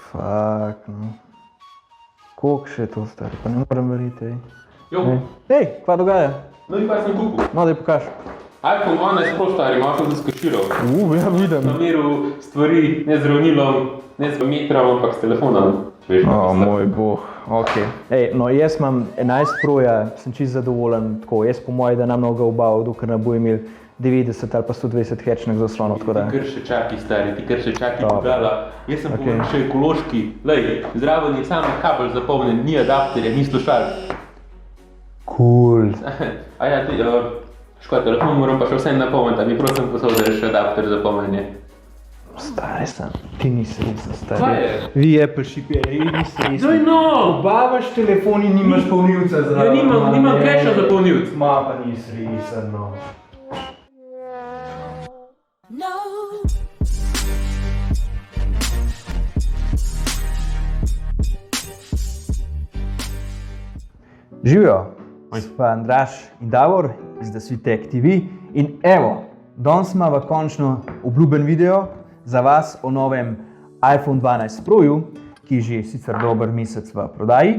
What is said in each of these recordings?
Fak, no. Koliko še je to stari, pa ne morem veriti, Jo. Ej, kva dogaja? No in kaj sem kupil? No, daj pokaž. iPhone 12 Pro stari, malo sem zaskaširal. Ja vidim. Namiru stvari, ne z ravnilom, ne z metrom, ampak s telefonom. Moj bog, okej. Ej, no jaz imam 11 Proja, sem čisto zadovoljen, tako, jaz po moje, da nam mnogo obav, dokler ne bo imel 90 ali pa 120 Hz zaslonov, tako da. Ti kar še čaki, stari, ti kar še čaki Bugala. Jaz sem povedal še ekološki, lej, zraven je samo kabel zapolnjen, ni adapterja, ni slušalk. Cool. A ja, škoda, telefon moram pa še vse napolniti, a mi prosim posodil še adapter za polnjenje. Stari sem, ti nisi resen, stari. Kaj je? Vi Apple šipjeri, nisi resen. Zdaj no! Obavaš telefon in nimaš polnilca zraven. Ja, nimam keša za polnilc. Ma pa nisi resen, no. No. Živijo, pa Andraž in Davor iz The Sweet Tech TV in evo, danes imamo končno obljuben video za vas o novem iPhone 12 Proju, ki je že sicer dober mesec v prodaji.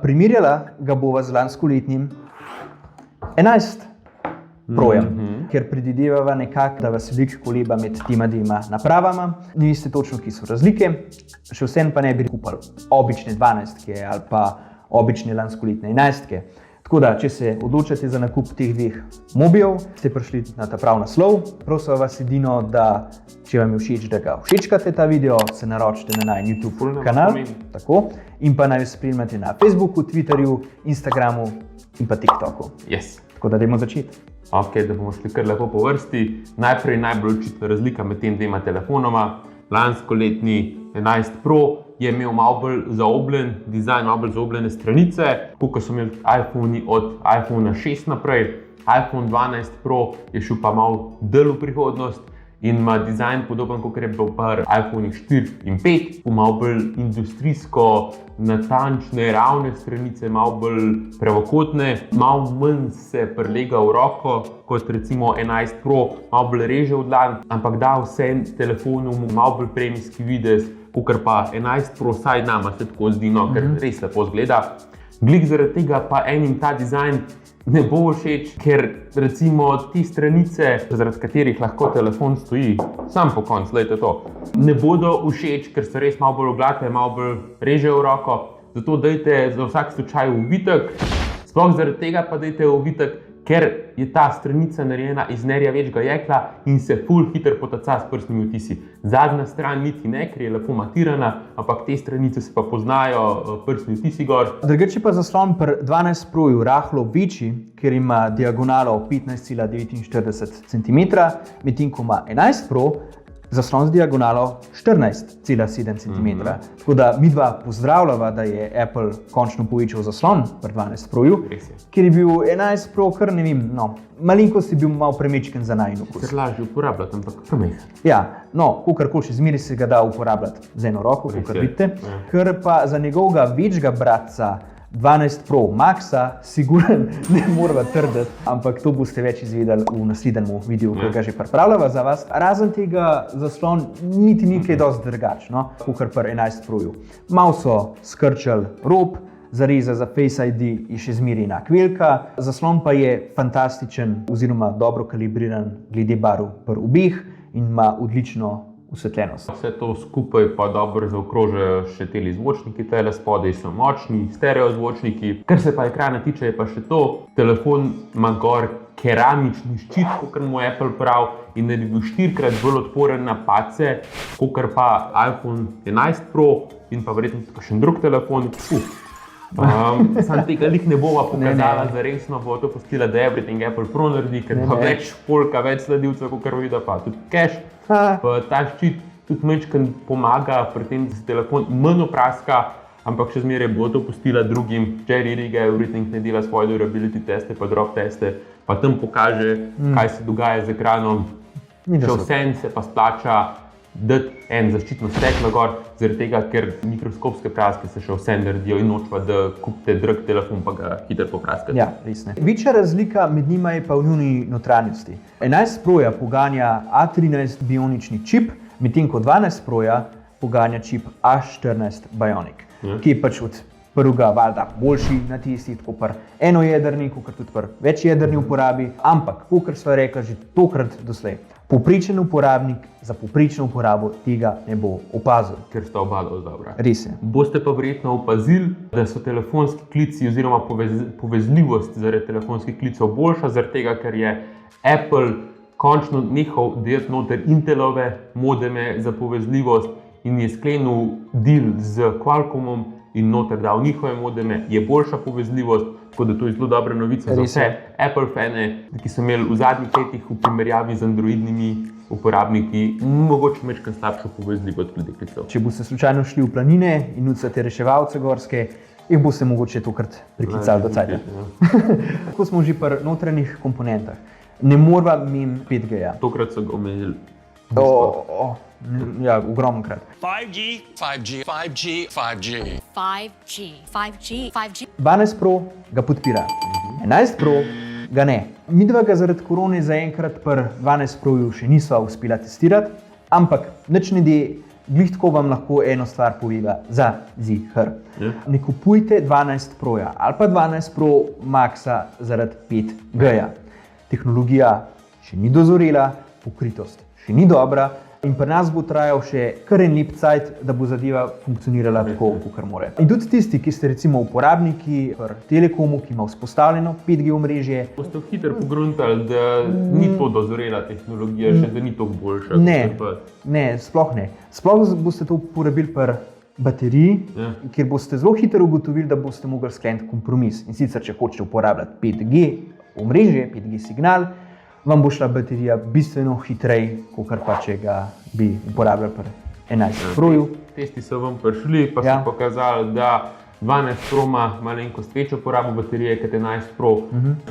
Primerjala ga bova z lanskoletnim 11 Projem, ker predvidevava nekako, da vas veliko koleba med tema dvema napravama. Ne veste točno, ki so razlike, še vsem pa ne bi kupili obične 12-ke ali pa obične lanskoletne 11-ke. Tako da, če se odločate za nakup teh dveh mobilov, ste prišli na ta prav naslov. Prosim vas edino, da če vam je všeč, da ga všečkate ta video, se naročite na najin YouTube kanal, tako, in pa naj jo spremljate na Facebooku, Twitterju, Instagramu in pa TikToku. Yes. Tako da dajmo začeti. Ok, da bomo šli kar lepo po vrsti. Najprej najbolj očitna razlika med tem dvema telefonoma. Lanskoletni 11 Pro je imel malo bolj zaobljen dizajn, malo bolj zaobljene stranice, kot so imeli iPhone od iPhone 6 naprej. iPhone 12 Pro je šel pa malo dlje v prihodnost in ima dizajn podoben, kot je bil pri iPhone 4 in 5. Malo bolj industrijsko, natančne, ravne stranice, malo bolj pravokotne, malo manj se prilega v roko, kot recimo 11 Pro, malo bolj reže v dlan, ampak da vsem telefonom malo bolj premijski videz, kakor pa 11 Pro, saj nama se tako zdi, no, ker res lepo zgleda. Glih zaradi tega pa enim ta dizajn ne bo všeč, ker recimo te stranice, zaradi katerih lahko telefon stoji, sam po koncu, lejte to, ne bodo všeč, ker so res malo bolj oglate, malo bolj reže v roko. Zato dajte za vsak slučaj uvitek, sploh zaradi tega pa dajte uvitek, ker je ta stranica narejena iz nerjavečega jekla in se ful hitro potaca s prstnimi odtisi. Zadnja stran niti ne, ker je lepo matirana, ampak te stranice se pa poznajo prstni odtisi gor. Drugače pa zaslon pri 12 Proju rahlo večji, ker ima diagonalo 15,49 cm, medtem ko ima 11 Pro zaslon z diagonalo 14,7 cm. Tako da midva pozdravljava, da je Apple končno povečal zaslon pri 12 Proju, ker je bil 11 Pro kar ne vem, no, malenkost je bil malo premečken za najin okus. Ker lažje uporabljati, ampak premehen. Ja, no, kakorkoli še zmeraj se ga da uporabljati z eno roko, kakor vidite, ker pa za njegovega večjega bratca 12 Pro Maxa sigurno ne morava trditi, ampak to boste več izvedeli v naslednjem videu, ki ga že pripravljava za vas. Razen tega zaslon niti ni kaj dosti drugače, no, kakor pri 11 Proju. Malo so skrčili rob, zareza za Face ID je še zmeraj enak velika, zaslon pa je fantastičen oziroma dobro kalibriran glede barv pri obeh in ima odlično osvetljenost. Vse to skupaj pa dobro zaokrožajo še teli zvočniki, tele spodaj so močni, stereo zvočniki. Kar se pa ekrana tiče, je pa še to, telefon ima gor keramični ščit, kakor mu Apple pravi, in da bi bil 4-krat bolj odporen na padce, kakor pa iPhone 11 Pro in pa verjetno kakšen drug telefon. Sam tega lih ne bova pokazala za resno, bo to pustila, da Everything Apple Pro naredi, ker ima več polka, več sledilcev, kakor vidi pa tudi cache. Ta ščit tudi majčkeno pomaga pri tem, da se telefon manj opraska, ampak še zmeraj bo to pustila drugim. Jerry Riga Everything ne dela svoje durability teste pa drop teste, pa tam pokaže, kaj se dogaja z ekranom. Še vsem se pa splača dati en zaščitno steklo gor, zaradi tega, ker mikroskopske praske se še vse naredijo in nočva, da kupite drag telefon pa ga hitro popraskate. Ja, res ne. Večja razlika med njima je pa v njuni notranjosti. 11 Proja poganja A13 bionični čip, medtem ko 12 Proja poganja čip A14 Bionic, ki je pač od prvega valjda boljši na tisti, tako pri enojedrni, kot tudi pri večjedrni uporabi, ampak, kot sva rekla že tokrat doslej, povprečen uporabnik za povprečno uporabo tega ne bo opazil. Ker sta oba dosti dobra. Res je. Boste pa verjetno opazili, da so telefonski klici oziroma povezljivost zaradi telefonskih klicev boljša, zaradi tega, ker je Apple končno nehal delati noter Intelove modeme za povezljivost in je sklenil deal z Qualcommom in noter dal njihove modeme, je boljša povezljivost, tako da to je zelo dobra novica za vse Apple fane, ki so imeli v zadnjih letih v primerjavi z androidnimi uporabniki mogoče večkrat slabšo povezljivost glede klicev. Če boste slučajno šli v planine in nucate reševalce gorske, jih boste mogoče tokrat priklicali do cajta. Tako smo že pri notranjih komponentah. Ne morva mimo 5G-ja. Tokrat so ga omenili. Ja, ogromnokrat. 5G, 5G, 5G, 5G. 5G, 5G, 5G. 12 Pro ga podpira, 11 Pro ga ne. Midva ga zaradi korone zaenkrat pri 12 Proju še nisva uspela testirati, ampak nič ne de, glih tako vam lahko eno stvar poveva za ziher. Ne kupujte 12 Proja ali pa 12 Pro Maxa zaradi 5G-ja. Tehnologija še ni dozorela, pokritost še ni dobra in pri nas bo trajal še kar en lep cajt, da bo zadeva funkcionirala tako, kakor mora. In tudi tisti, ki ste recimo uporabniki pri Telekomu, ki ima vzpostavljeno 5G omrežje, boste hitro pogruntali, da ni to dozorela tehnologija, še da ni toliko boljša. Ne, sploh ne. Sploh boste to uporabili pri bateriji, kjer boste zelo hitro ugotovili, da boste mogli skleniti kompromis. In sicer, če hočete uporabljati 5G omrežje, 5G signal, vam bo šla baterija bistveno hitreje, kot pa če ga bi uporabljali pri 11 Proju. Testi so vam prišli, pa so pokazali, da 12 Pro ima malenkost večjo porabo baterije kot 11 Pro.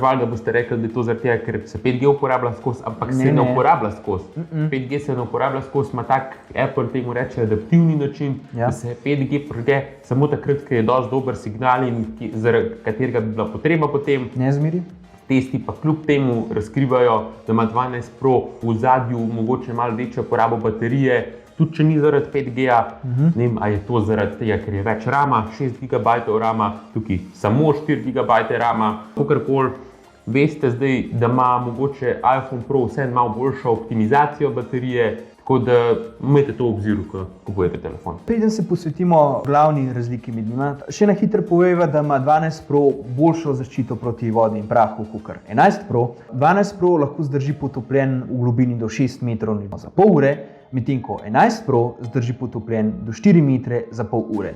Valjda boste rekli, da je to zaradi tega, ker se 5G uporablja skozi, ampak se ne uporablja skozi. 5G se ne uporablja skozi, ima tak Apple temu reče adaptivni način, da se 5G pride samo takrat, ko je dosti dober signal in zaradi katerega bi bila potreba potem. Ne zmeri. Testi pa kljub temu razkrivajo, da ima 12 Pro v zadju mogoče malo večjo porabo baterije, tudi če ni zaradi 5G-ja. Ne vem, a je to zaradi tega, ker je več rama, 6 GB rama, tukaj samo 4 GB rama. Kakorkoli, veste zdaj, da ima mogoče iPhone Pro vseeno malo boljšo optimizacijo baterije, tako da imejte to v obziru, ko kupujete telefon. Preden se posvetimo glavni razliki med njima, še na hitro poveva, da ima 12 Pro boljšo zaščito proti vodi in prahu kot 11 Pro. 12 Pro lahko zdrži potopljen v globini do 6 metrov za pol ure, medtem ko 11 Pro zdrži potopljen do 4 metre za pol ure.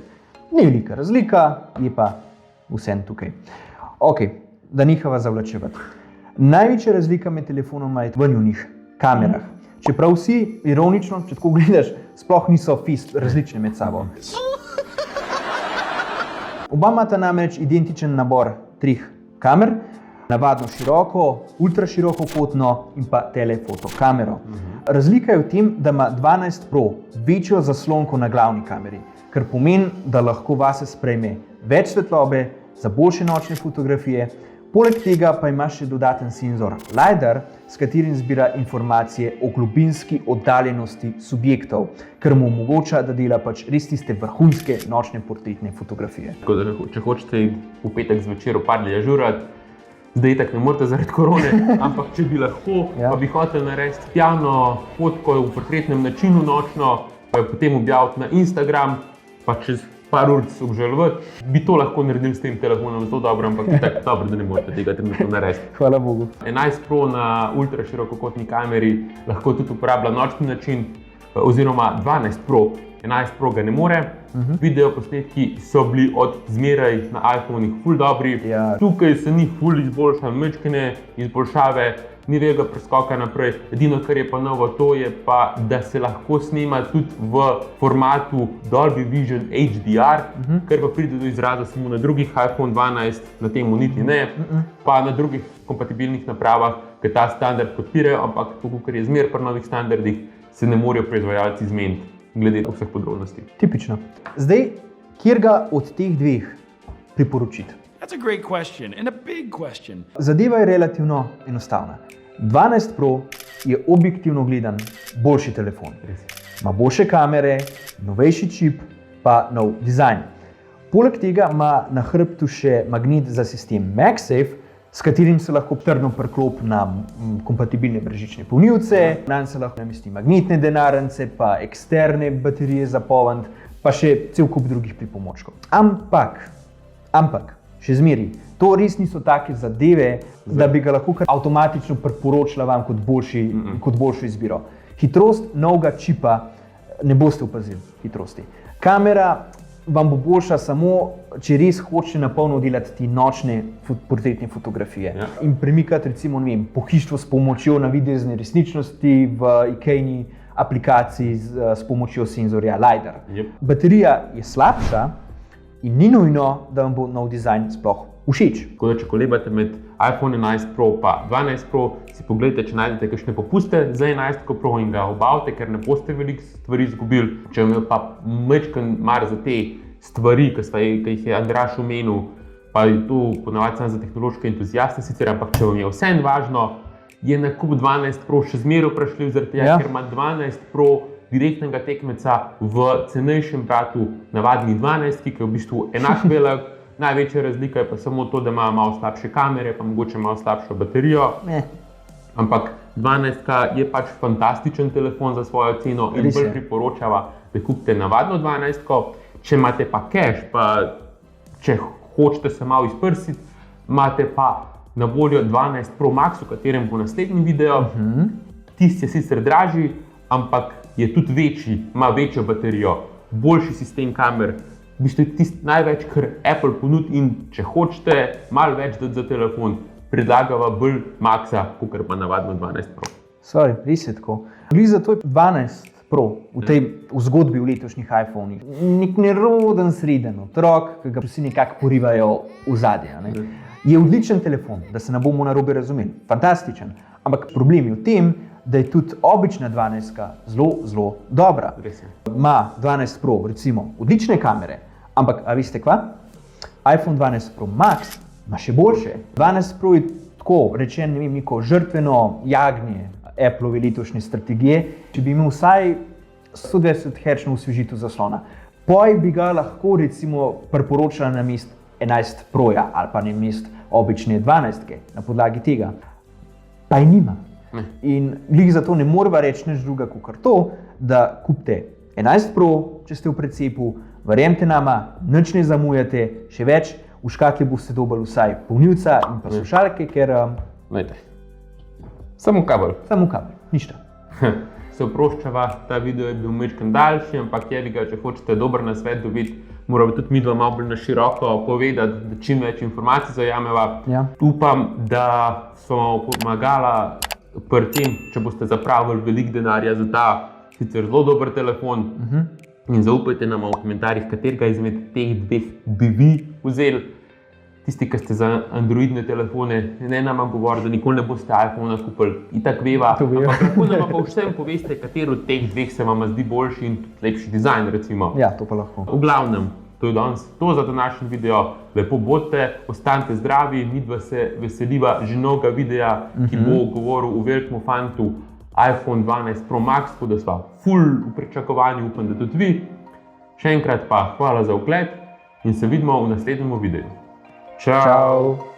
Ni velika razlika, je pa vseeno tukaj. Ok, da nehava zavlačevati. Največja razlika med telefonoma je v njunih kamerah. Čeprav vsi, ironično, če tako gledaš, sploh niso različne med sabo. Oba imata namreč identičen nabor 3 kamer, navadno široko, ultra široko kotno in pa telefoto kamero. Razlika je v tem, da ima 12 Pro večjo zaslonko na glavni kameri, kar pomeni, da lahko vase sprejme več svetlobe za boljše nočne fotografije. Poleg tega pa ima še dodaten senzor LiDAR, s katerim zbira informacije o globinski oddaljenosti subjektov, kar mu omogoča, da dela pač res tiste vrhunske nočne portretne fotografije. Tako da, če hočete v petek zvečer v Parlji žurati, zdaj tako ne morete zaradi korone, ampak če bi lahko, pa bi hoteli narediti pijano fotko v portretnem načinu nočno, pa jo potem objaviti na Instagram, pa čez par ur obžalovati, bi to lahko naredili s tem telefonom zelo dobro, ampak tako dobro, da ne morete tega trenutno narediti. Hvala Bogu. 11 Pro na ultra širokokotni kameri lahko tudi uporablja nočni način, oziroma 12 Pro. 11 Pro ga ne more. Video posnetki so bili od zmeraj na iPhone-ih ful dobri. Tukaj se ni ful izboljšal, mečkene izboljšave, ni velikega preskoka naprej. Edino, kar je pa novo, to je pa, da se lahko snema tudi v formatu Dolby Vision HDR, kar pa pride do izraza samo na drugih iPhone 12, na temu niti ne, pa na drugih kompatibilnih napravah, ker ta standard podpirajo, ampak tako, ker je zmer pri novih standardih, se ne morejo proizvajalci zmeniti glede vseh podrobnosti. Tipično. Zdaj, kjer ga od teh dveh priporočiti? That's a great question and a big question. Zadeva je relativno enostavna. 12 Pro je objektivno gledan boljši telefon. ima boljše kamere, novejši čip, pa nov dizajn. Poleg tega ima na hrbtu še magnet za sistem MagSafe, s katerim se lahko trdno priklop na kompatibilne brezžične polnilce, nanj se lahko namesti magnetne denarnice, pa eksterne baterije za polniti, pa še cel kup drugih pripomočkov. Ampak, še zmeraj, to res niso take zadeve, da bi ga lahko kar avtomatično priporočila vam kot boljšo izbiro. Hitrost novega čipa ne boste opazili hitrosti. Kamera vam bo boljša samo, če res hočete na polno delati ti nočne portretne fotografije. Ja. In premikati recimo, ne vem, pohištvo s pomočjo navidezne resničnosti v IKEA-ni aplikaciji s pomočjo senzorja LiDAR. Yep. Baterija je slabša in ni nujno, da vam bo nov dizajn sploh všeč. Tako da, če kolebate med iPhone 11 Pro pa 12 Pro, si pogledajte, če najdete kakšne popuste za 11 Pro in ga obavite, ker ne boste veliko stvari izgubili. Če vam je pa majčken mar za te stvari, ki jih je Andraž omenil, pa je to ponavadi samo za tehnološke entuziaste sicer, ampak če vam je vseeno važno, je nakup 12 Pro še zmeraj vprašljiv, zaradi tega, ker ima 12 Pro direktnega tekmeca v cenejšem bratu navadni 12, ki je v bistvu enak velik. Največja razlika je pa samo to, da ima malo slabše kamere, pa mogoče malo slabšo baterijo. Ampak 12 je pač fantastičen telefon za svojo ceno in bolj priporočava, da kupite navadno 12. Če imate pa cash, pa če hočete se malo izprsiti, imate pa na voljo 12 Pro Max, v katerem bo naslednji video. Tisti je sicer dražji, ampak je tudi večji, ima večjo baterijo, boljši sistem kamer. V bistvu je tisti največ, kar Apple ponudi, in če hočete malo več dati za telefon, predlagava bolj Maxa, kot pa navadno 12 Pro. Sorry, res je tako. Glih zato je 12 Pro v zgodbi v letošnjih iPhonih nek neroden sreden otrok, ki ga vsi nekako porivajo v zadje. Je odličen telefon, da se ne bomo narobe razumeli, fantastičen, ampak problem je v tem, da je tudi obična 12 zelo dobra. Ima 12 Pro recimo odlične kamere, ampak a veste kva? iPhone 12 Pro Max ima še boljše. 12 Pro je tako rečen, ne vem, neko žrtveno jagnje Appleove letošnje strategije. Če bi imel vsaj 120 Hz osvežitev zaslona, poj bi ga lahko recimo priporočala na mest 11 Proja ali pa na mest obične 12 na podlagi tega. Pa je nima. In glih zato ne moreva reči nič druga kot to, da kupite 11 Pro, če ste v precepu, verjemite nama, nič ne zamujate, še več, v škatli boste dobili vsaj polnilca in pa slušalke, ker... Samo kabel. Ništa. Se oproščava, ta video je bil majčken daljši, ampak je ga, če hočete dober nasvet dobiti, moramo tudi midva malo bolj na široko povedati, da čim več informacij zajameva. Upam, da so vam pomagala pri tem, če boste zapravili veliko denarja za ta sicer zelo dober telefon. In zaupajte nam v komentarjih, katerega izmed teh dveh bi vi vzeli. Tisti, ki ste za androidne telefone, ne nam govorite, da nikoli ne boste iPhone kupili, itak veva. Ampak lahko nam pa vsem poveste, katero od teh dveh se vam zdi boljši in tudi lepši dizajn, recimo. Ja, to pa lahko. V glavnem, to je danes to za današnji video. Lepo bodite, ostanite zdravi, midva se veseliva že novega videa, ki bo govoril o velikem fantu iPhone 12 Pro Max, tako da sva ful v pričakovanju, upam, da tudi vi. Še enkrat pa hvala za ogled in se vidimo v naslednjem videu. Ciao.